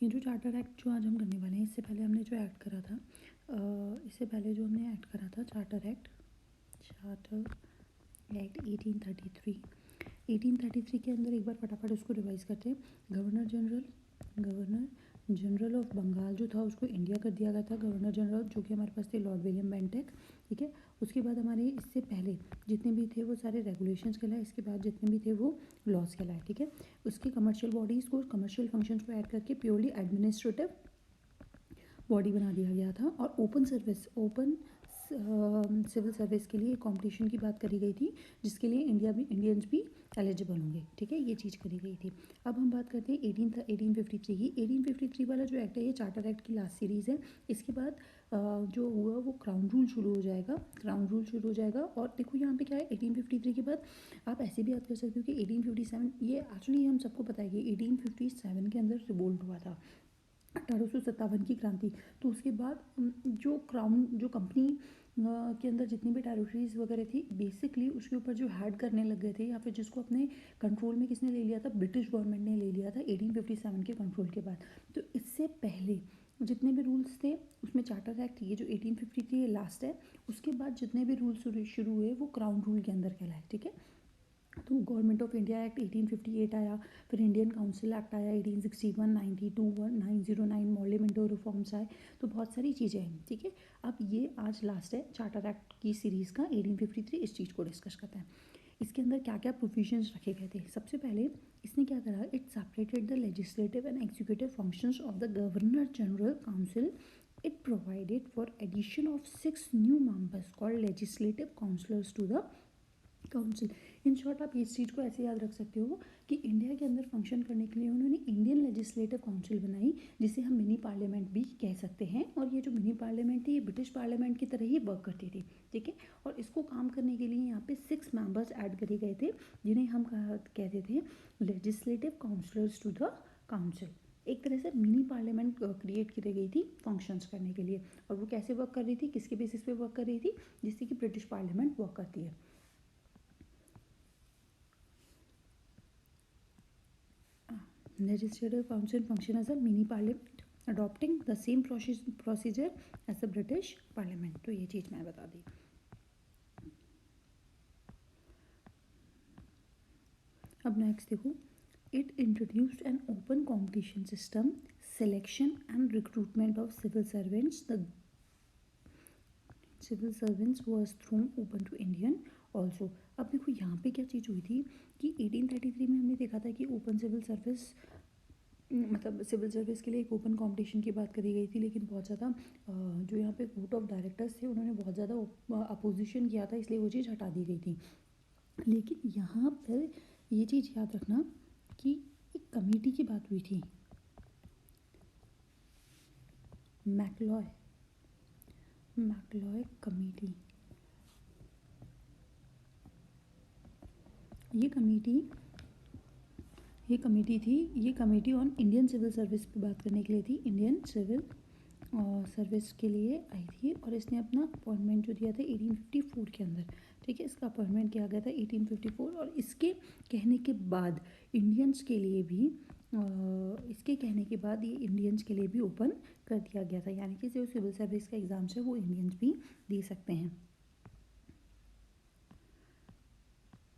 ये जो charter act जो आज हम करने वाले हैं, इससे पहले हमने जो एक्ट करा था, इससे पहले जो हमने एक्ट करा था चार्टर एक्ट 1833। 1833 के अंदर एक बार फटाफट उसको रिवाइज करते हैं। गवर्नर जनरल ऑफ बंगाल जो था उसको इंडिया कर दिया गया था, गवर्नर जनरल, जो कि हमारे पास थे लॉर्ड विलियम बेंटेक। ठीक है, उसके बाद हमारे इससे पहले जितने भी थे वो सारे रेगुलेशंस कहलाए, इसके बाद जितने भी थे वो लॉज कहलाए। ठीक है, उसकी कमर्शियल बॉडीज़ को, कमर्शियल फंक्शंस को ऐड करके प्योरली एडमिनिस्ट्रेटिव बॉडी बना दिया गया था। और ओपन सिविल सर्विस के लिए कॉम्पिटिशन की बात करी गई थी, जिसके लिए इंडियंस भी एलिजिबल होंगे। ठीक है, ये चीज़ करी गई थी। अब हम बात करते हैं 1853 की। 1853 वाला जो एक्ट है ये चार्टर एक्ट की लास्ट सीरीज़ है। इसके बाद जो हुआ वो क्राउन रूल शुरू हो जाएगा। और देखो यहाँ पे क्या है, 1853 के बाद आप ऐसे भी याद कर सकते हो कि 1857, ये एक्चुअली हम सबको पता है कि 1857 के अंदर रिवोल्ट हुआ था, 1857 की क्रांति। तो उसके बाद जो कंपनी के अंदर जितनी भी टेरिटरीज वगैरह थी, बेसिकली उसके ऊपर जो हेड करने लग गए थे, या फिर जिसको अपने कंट्रोल में किसने ले लिया था, ब्रिटिश गवर्नमेंट ने ले लिया था 1857 के कंट्रोल के बाद। तो इससे पहले जितने भी रूल्स थे उसमें चार्टर एक्ट, ये जो 1853 ये लास्ट है, उसके बाद जितने भी रूल्स शुरू हुए वो क्राउन रूल के अंदर कहलाए। ठीक है, तो गवर्नमेंट ऑफ इंडिया एक्ट 1858 आया, फिर इंडियन काउंसिल एक्ट आया 1861, 92, 1909 मॉर्लिमेंटो रिफॉर्म्स आए। तो बहुत सारी चीज़ें हैं। ठीक है, अब ये आज लास्ट है चार्टर एक्ट की सीरीज़ का 1853, इस चीज़ को डिस्कस करते हैं। इसके अंदर क्या क्या प्रोविजंस रखे गए थे। सबसे पहले इसने क्या करा, it separated the legislative and executive functions of the governor general council. It provided for addition of 6 new members called legislative councillors to the council. In short आप इस चीज़ को ऐसे याद रख सकते हो कि इंडिया के अंदर फंक्शन करने के लिए उन्होंने इंडियन लेजिस्लेटिव काउंसिल बनाई, जिसे हम मिनी पार्लियामेंट भी कह सकते हैं। और ये जो मिनी पार्लियामेंट थी ये ब्रिटिश पार्लियामेंट की तरह ही वर्क करती थी। ठीक है, और इसको काम करने के लिए यहाँ पे 6 मेंबर्स ऐड करे गए थे, जिन्हें हम कहते थे legislative councillors to the council. एक तरह से मिनी पार्लियामेंट क्रिएट की गई थी फंक्शंस करने के लिए। और वो कैसे वर्क कर रही थी, किसके बेसिस पे वर्क कर रही थी, जिससे कि ब्रिटिश पार्लियामेंट वर्क करती है। Legislative Council function as a mini parliament, adopting the same procedure as the British Parliament. तो ये चीज़ मैं बता दी। अब नेक्स्ट देखो, it introduced an open competition system, selection and recruitment of civil servants. The civil servants was thrown open to Indian also. अब देखो यहाँ पे क्या चीज़ हुई थी कि 1833 में हमने देखा था कि ओपन सिविल सर्विस, मतलब सिविल सर्विस के लिए एक ओपन कंपटीशन की बात करी गई थी, लेकिन बहुत ज़्यादा जो यहाँ पे बोर्ड ऑफ डायरेक्टर्स थे उन्होंने बहुत ज़्यादा अपोजिशन किया था, इसलिए वो चीज़ हटा दी गई थी। लेकिन यहाँ पर ये चीज़ याद रखना कि एक कमेटी की बात हुई थी, मैकलॉय कमेटी। ये committee on Indian civil service पे बात करने के लिए थी, इंडियन सिविल सर्विस के लिए आई थी। और इसने अपना अपॉइंटमेंट जो दिया था 1854 के अंदर। ठीक है, इसका अपॉइंटमेंट किया गया था 1854। और इसके कहने के बाद इंडियंस के लिए भी ये इंडियंस के लिए भी ओपन कर दिया गया था, यानी कि जो सिविल सर्विस का एग्ज़ाम्स है वो इंडियंस भी दे सकते हैं।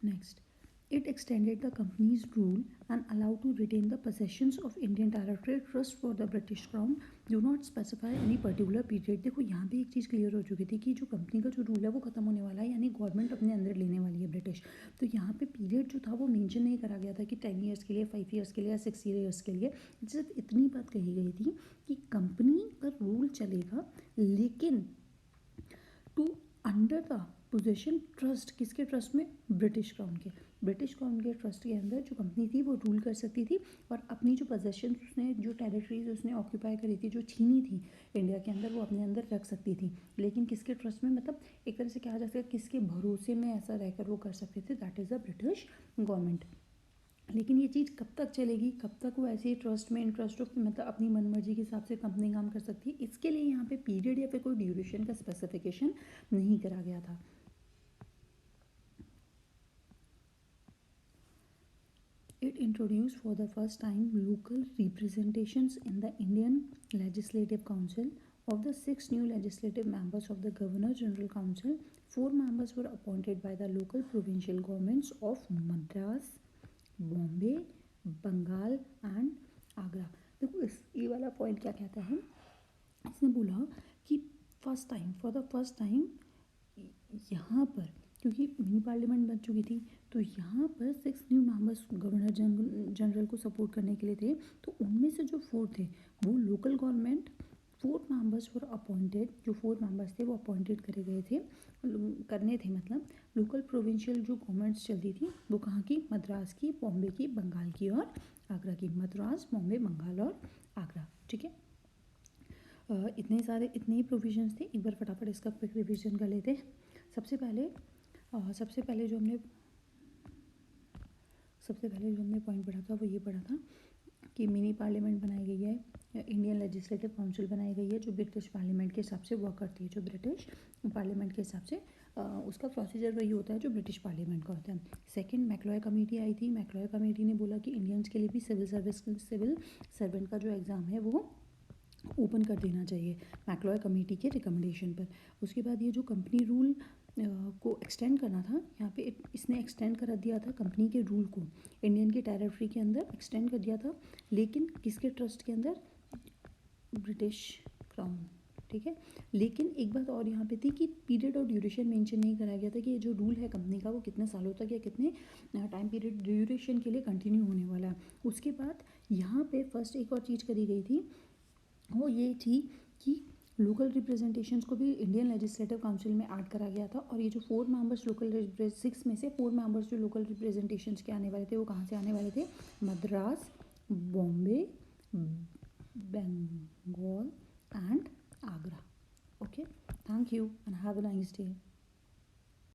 Next, it extended the company's rule and allowed to retain the possessions of Indian territory trust for the British Crown. Do not specify any particular period. देखो यहाँ पे एक चीज़ क्लियर हो चुकी थी कि जो कंपनी का जो रूल है वो खत्म होने वाला है, यानी गवर्नमेंट अपने अंदर लेने वाली है ब्रिटिश। तो यहाँ पे पीरियड जो था वो मेंशन नहीं करा गया था कि 10 ईयर्स के लिए, 5 ईयर्स के लिए या 6 ईयर्स के लिए। सिर्फ इतनी बात कही गई थी कि कंपनी का रूल चलेगा, लेकिन to under the possession trust, किसके ट्रस्ट में, ब्रिटिश क्राउन के ट्रस्ट के अंदर जो कंपनी थी वो रूल कर सकती थी। और अपनी जो पोजेशन उसने, जो टेरिटरीज उसने ऑक्यूपाई करी थी, जो छीनी थी इंडिया के अंदर, वो अपने अंदर रख सकती थी। लेकिन किसके ट्रस्ट में, मतलब एक तरह से कहा जा सकता है किसके भरोसे में ऐसा रहकर वो कर सकते थे, that is the British government. लेकिन ये चीज़ कब तक चलेगी, कब तक वो ऐसे ही ट्रस्ट में, इंटरेस्ट ऑफ, मतलब अपनी मनमर्जी के हिसाब से कंपनी काम कर सकती है, इसके लिए यहाँ पे पीरियड या फिर कोई ड्यूरेशन का स्पेसिफिकेशन नहीं करा गया था। It introduced for the first time local representations in the Indian Legislative Council. Of the 6 new legislative members of the Governor General Council, 4 members were appointed by the local provincial governments of Madras, Bombay, Bengal and Agra. देखो इस ये वाला point क्या कहता है, इसने बोला कि फॉर द फर्स्ट टाइम यहाँ पर, क्योंकि मिनी पार्लियामेंट बन चुकी थी, तो यहाँ पर 6 न्यू मेंबर्स गवर्नर जनरल को सपोर्ट करने के लिए थे। तो उनमें से जो 4 थे वो लोकल गवर्नमेंट, 4 मेंबर्स वर अपॉइंटेड, जो 4 मेंबर्स थे वो अपॉइंटेड करे गए थे, करने थे मतलब लोकल प्रोविंशियल जो गवर्नमेंट्स चलती थी वो कहाँ की, मद्रास की, बॉम्बे की, बंगाल की और आगरा की। मद्रास, बॉम्बे, बंगाल और आगरा, ठीक है। इतने ही प्रोविजंस थे। एक बार फटाफट इसका क्विक रिवीजन कर लेते हैं। सबसे पहले जो हमने पॉइंट पढ़ा था वो ये पढ़ा था कि मिनी पार्लियामेंट बनाई गई है, इंडियन लेजिस्लेटिव काउंसिल बनाई गई है जो ब्रिटिश पार्लियामेंट के हिसाब से वर्क करती है, जो ब्रिटिश पार्लियामेंट के हिसाब से उसका प्रोसीजर वही होता है जो ब्रिटिश पार्लियामेंट का होता है। सेकंड, मैकलॉय कमेटी आई थी। मैकलॉय कमेटी ने बोला कि इंडियंस के लिए भी सिविल सर्वेंट का जो एग्ज़ाम है वो ओपन कर देना चाहिए, मैकलॉय कमेटी के रिकमेंडेशन पर। उसके बाद ये जो कंपनी रूल को एक्सटेंड करना था, यहाँ पे इसने एक्सटेंड कर दिया था कंपनी के रूल को, इंडियन के टेरिटरी के अंदर एक्सटेंड कर दिया था, लेकिन किसके ट्रस्ट के अंदर, ब्रिटिश क्राउन, ठीक है। लेकिन एक बात और यहाँ पे थी कि पीरियड और ड्यूरेशन मेंशन नहीं कराया गया था कि ये जो रूल है कंपनी का वो कितने सालों तक या कितने टाइम पीरियड ड्यूरेशन के लिए कंटिन्यू होने वाला है। उसके बाद यहाँ पे फर्स्ट एक और चीज़ करी गई थी, वो ये थी कि लोकल रिप्रेजेंटेशंस को भी इंडियन लेजिस्लेटिव काउंसिल में ऐड करा गया था। और ये जो 4 मेंबर्स लोकल 6 में से 4 मेंबर्स जो लोकल रिप्रेजेंटेशंस के आने वाले थे वो कहाँ से आने वाले थे, Madras, Bombay, Bengal and Agra. Okay, thank you and have a nice day.